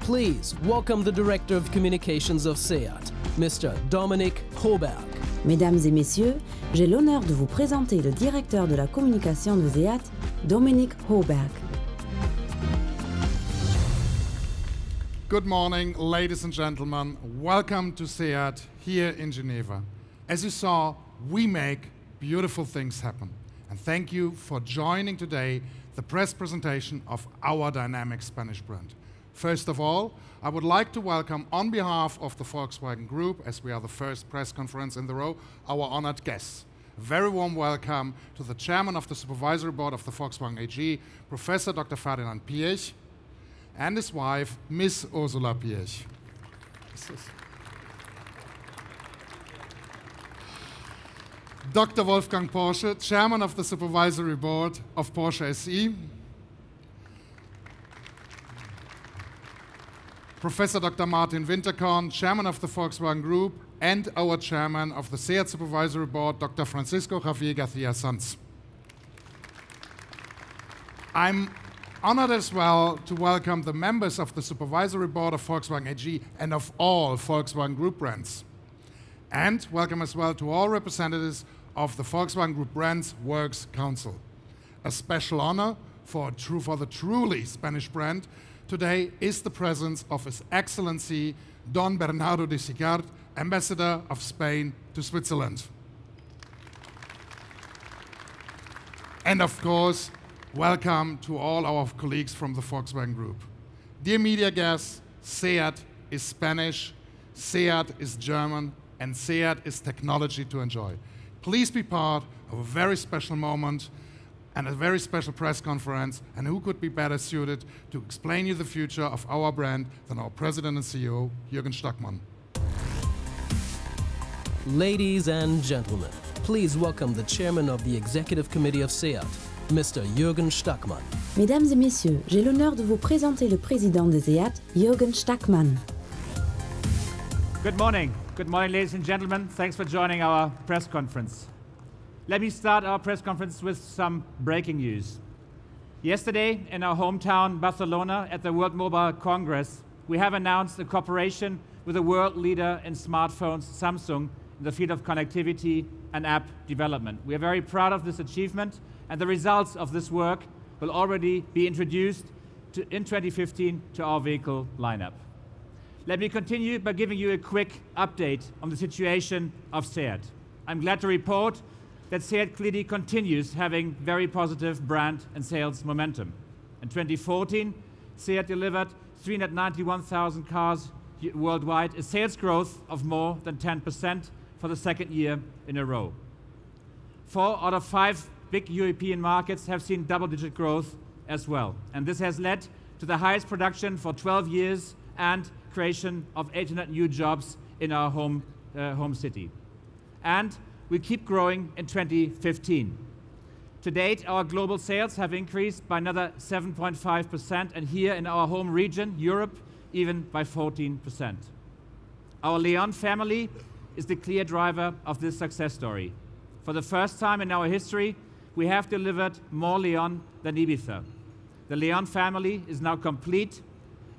Please welcome the Director of Communications of SEAT, Mr. Dominik Hoberg. Mesdames et messieurs, j'ai l'honneur de vous présenter le directeur de la communication de SEAT, Dominik Hoberg. Good morning, ladies and gentlemen. Welcome to SEAT here in Geneva. As you saw, we make beautiful things happen. And thank you for joining today the press presentation of our dynamic Spanish brand. First of all, I would like to welcome, on behalf of the Volkswagen Group, as we are the first press conference in the row, our honored guests. A very warm welcome to the Chairman of the Supervisory Board of the Volkswagen AG, Professor Dr. Ferdinand Piëch, and his wife, Miss Ursula Piëch. Dr. Wolfgang Porsche, Chairman of the Supervisory Board of Porsche SE. Professor Dr. Martin Winterkorn, Chairman of the Volkswagen Group, and our Chairman of the SEAT Supervisory Board, Dr. Francisco Javier Garcia Sanz. I'm honored as well to welcome the members of the Supervisory Board of Volkswagen AG and of all Volkswagen Group brands. And welcome as well to all representatives of the Volkswagen Group Brands Works Council. A special honor for the truly Spanish brand today is the presence of His Excellency Don Bernardo de Sicart, Ambassador of Spain to Switzerland. And of course, welcome to all our colleagues from the Volkswagen Group. Dear media guests, SEAT is Spanish, SEAT is German, and SEAT is technology to enjoy. Please be part of a very special moment and a very special press conference, and who could be better suited to explain you the future of our brand than our President and CEO, Jürgen Stackmann. Ladies and gentlemen, please welcome the Chairman of the Executive Committee of SEAT, Mr. Jürgen Stackmann. Mesdames et messieurs, j'ai l'honneur de vous présenter le président de SEAT, Jürgen Stackmann. Good morning. Good morning, ladies and gentlemen. Thanks for joining our press conference. Let me start our press conference with some breaking news. Yesterday, in our hometown, Barcelona, at the World Mobile Congress, we have announced a cooperation with the world leader in smartphones, Samsung, in the field of connectivity and app development. We are very proud of this achievement, and the results of this work will already be introduced in 2015 to our vehicle lineup. Let me continue by giving you a quick update on the situation of SEAT. I'm glad to report that SEAT clearly continues having very positive brand and sales momentum. In 2014, SEAT delivered 391,000 cars worldwide, a sales growth of more than 10% for the second year in a row. 4 out of 5 big European markets have seen double-digit growth as well. And this has led to the highest production for 12 years and creation of 800 new jobs in our home city. And we keep growing in 2015. To date, our global sales have increased by another 7.5%, and here in our home region, Europe, even by 14%. Our Leon family is the clear driver of this success story. For the first time in our history, we have delivered more Leon than Ibiza. The Leon family is now complete,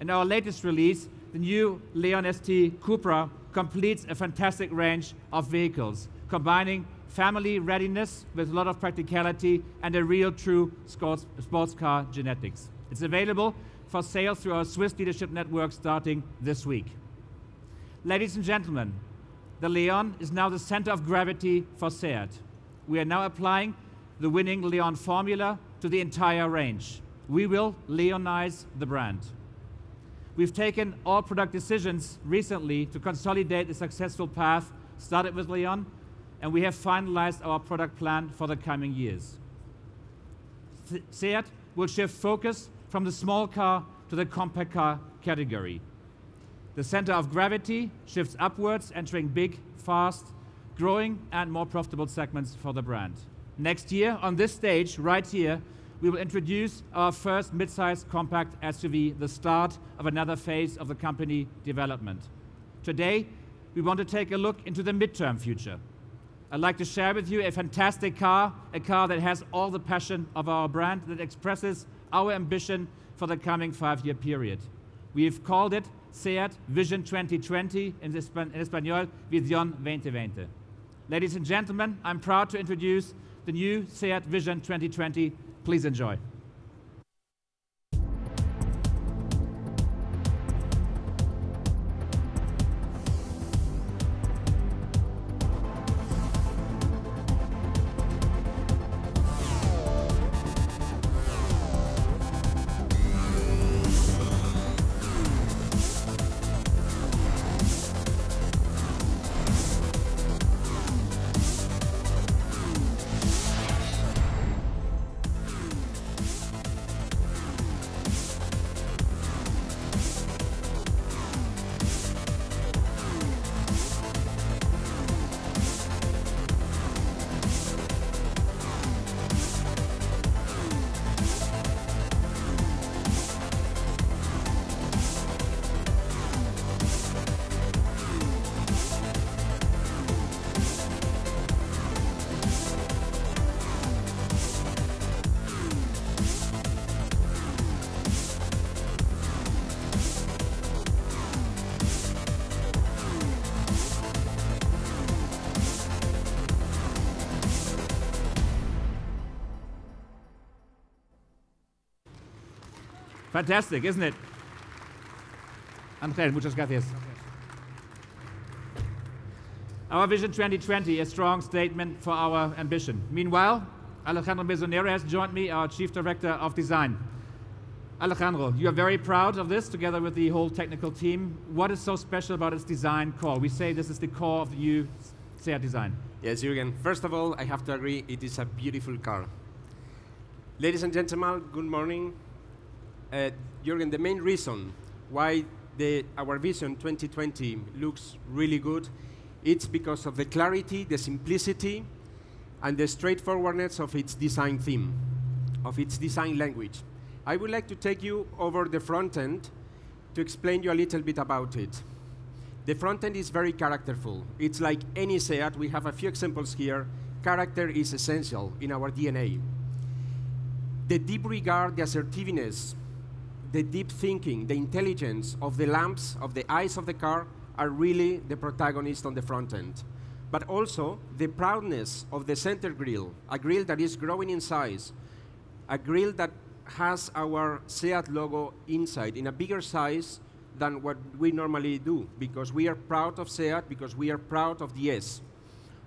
and our latest release, the new Leon ST Cupra, completes a fantastic range of vehicles, combining family readiness with a lot of practicality and a real true sports car genetics. It's available for sale through our Swiss dealership network starting this week. Ladies and gentlemen, the Leon is now the center of gravity for SEAT. We are now applying the winning Leon formula to the entire range. We will Leonize the brand. We've taken all product decisions recently to consolidate the successful path started with Leon, and we have finalized our product plan for the coming years. SEAT will shift focus from the small car to the compact car category. The center of gravity shifts upwards, entering big, fast, growing, and more profitable segments for the brand. Next year, on this stage, right here, we will introduce our first mid-size compact SUV, the start of another phase of the company development. Today, we want to take a look into the midterm future. I'd like to share with you a fantastic car, a car that has all the passion of our brand, that expresses our ambition for the coming 5-year period. We've called it SEAT Vision 2020, in Espanol, Visión 2020. Ladies and gentlemen, I'm proud to introduce the new SEAT Vision 2020. Please enjoy. Fantastic, isn't it? Angel, muchas gracias. Our Vision 2020, a strong statement for our ambition. Meanwhile, Alejandro Mesonero has joined me, our Chief Director of Design. Alejandro, you are very proud of this, together with the whole technical team. What is so special about its design core? We say this is the core of the new SEAT design. Yes, Jürgen. First of all, I have to agree, it is a beautiful car. Ladies and gentlemen, good morning. Jürgen, the main reason why our Vision 2020 looks really good, it's because of the clarity, the simplicity, and the straightforwardness of its design theme, of its design language. I would like to take you over the front end to explain you a little bit about it. The front end is very characterful. It's like any SEAT. We have a few examples here. Character is essential in our DNA. The deep regard, the assertiveness, the deep thinking, the intelligence of the lamps, of the eyes of the car are really the protagonist on the front end. But also the proudness of the center grille, a grille that is growing in size, a grille that has our SEAT logo inside in a bigger size than what we normally do, because we are proud of SEAT, because we are proud of the S.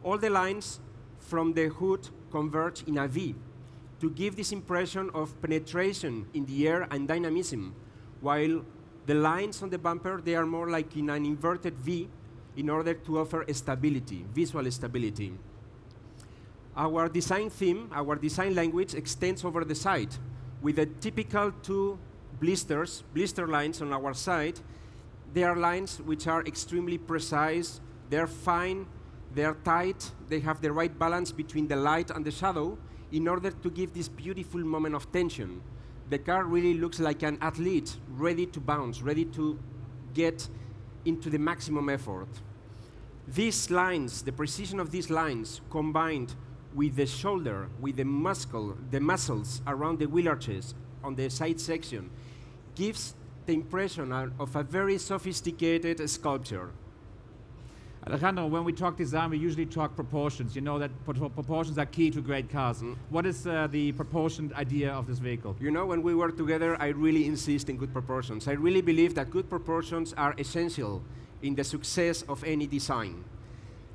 All the lines from the hood converge in a V, to give this impression of penetration in the air and dynamism, while the lines on the bumper, they are more like in an inverted V in order to offer stability, visual stability. Our design theme, our design language extends over the side with the typical two blister lines on our side. They are lines which are extremely precise, they're fine, they're tight, they have the right balance between the light and the shadow, in order to give this beautiful moment of tension. The car really looks like an athlete, ready to bounce, ready to get into the maximum effort. These lines, the precision of these lines, combined with the shoulder, with the muscles around the wheel arches on the side section, gives the impression of a very sophisticated sculpture. Alejandro, when we talk design, we usually talk proportions. You know that proportions are key to great cars. What is the proportioned idea of this vehicle? You know, when we work together, I really insist in good proportions. I really believe that good proportions are essential in the success of any design.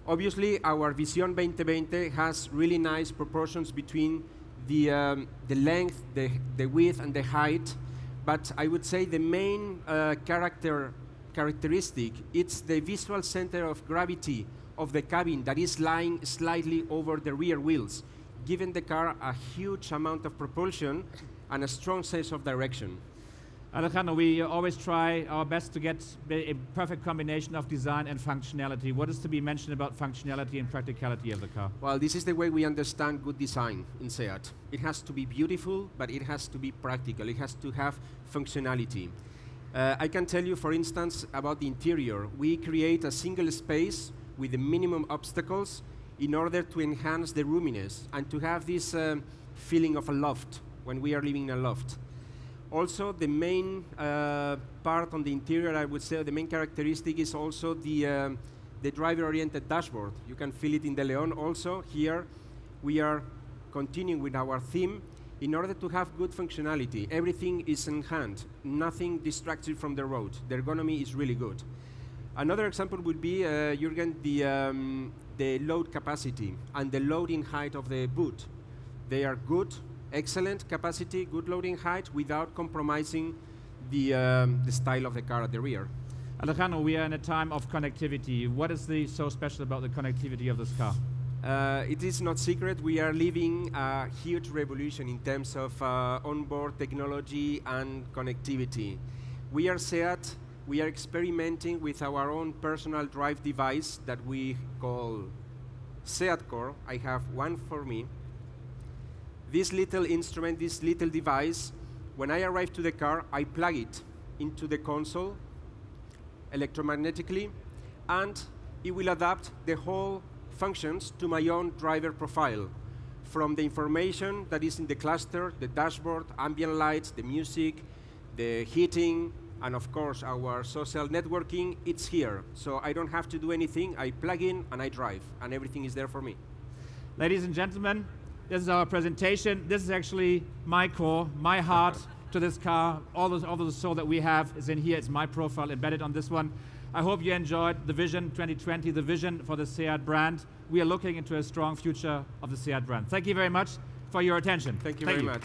Obviously, our Visión 2020 has really nice proportions between the length, the width, and the height. But I would say the main characteristic, it's the visual center of gravity of the cabin that is lying slightly over the rear wheels, giving the car a huge amount of propulsion and a strong sense of direction. Alejandro, we always try our best to get a perfect combination of design and functionality. What is to be mentioned about functionality and practicality of the car? Well, this is the way we understand good design in SEAT. It has to be beautiful, but it has to be practical. It has to have functionality. I can tell you, for instance, about the interior. We create a single space with the minimum obstacles in order to enhance the roominess and to have this feeling of a loft when we are living in a loft. Also, the main part on the interior, I would say, the main characteristic is also the driver-oriented dashboard. You can feel it in the Leon also. Here, we are continuing with our theme. In order to have good functionality, everything is in hand. Nothing distracts you from the road. The ergonomy is really good. Another example would be, Jürgen, the load capacity and the loading height of the boot. They are good, excellent capacity, good loading height, without compromising the style of the car at the rear. Alejandro, we are in a time of connectivity. What is so special about the connectivity of this car? It is not secret, we are living a huge revolution in terms of onboard technology and connectivity. We are SEAT, we are experimenting with our own personal drive device that we call SEAT Core. I have one for me. This little instrument, this little device, when I arrive to the car, I plug it into the console electromagnetically, and it will adapt the whole functions to my own driver profile, from the information that is in the cluster, the dashboard, ambient lights, the music, the heating, and of course our social networking. It's here, so I don't have to do anything. I plug in and I drive, and everything is there for me. Ladies and gentlemen, this is our presentation. This is actually my core, my heart to this car. All the soul that we have is in here. It's my profile embedded on this one. I hope you enjoyed the Vision 2020, the vision for the SEAT brand. We are looking into a strong future of the SEAT brand. Thank you very much for your attention. Thank you very much.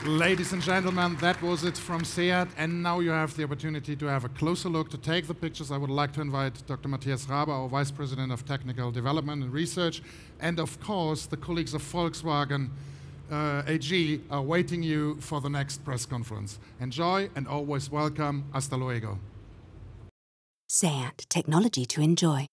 Ladies and gentlemen, that was it from SEAT, and now you have the opportunity to have a closer look, to take the pictures. I would like to invite Dr. Matthias Rabe, our Vice President of Technical Development and Research, and of course the colleagues of Volkswagen AG are waiting you for the next press conference. Enjoy and always welcome. Hasta luego. SEAT, technology to enjoy.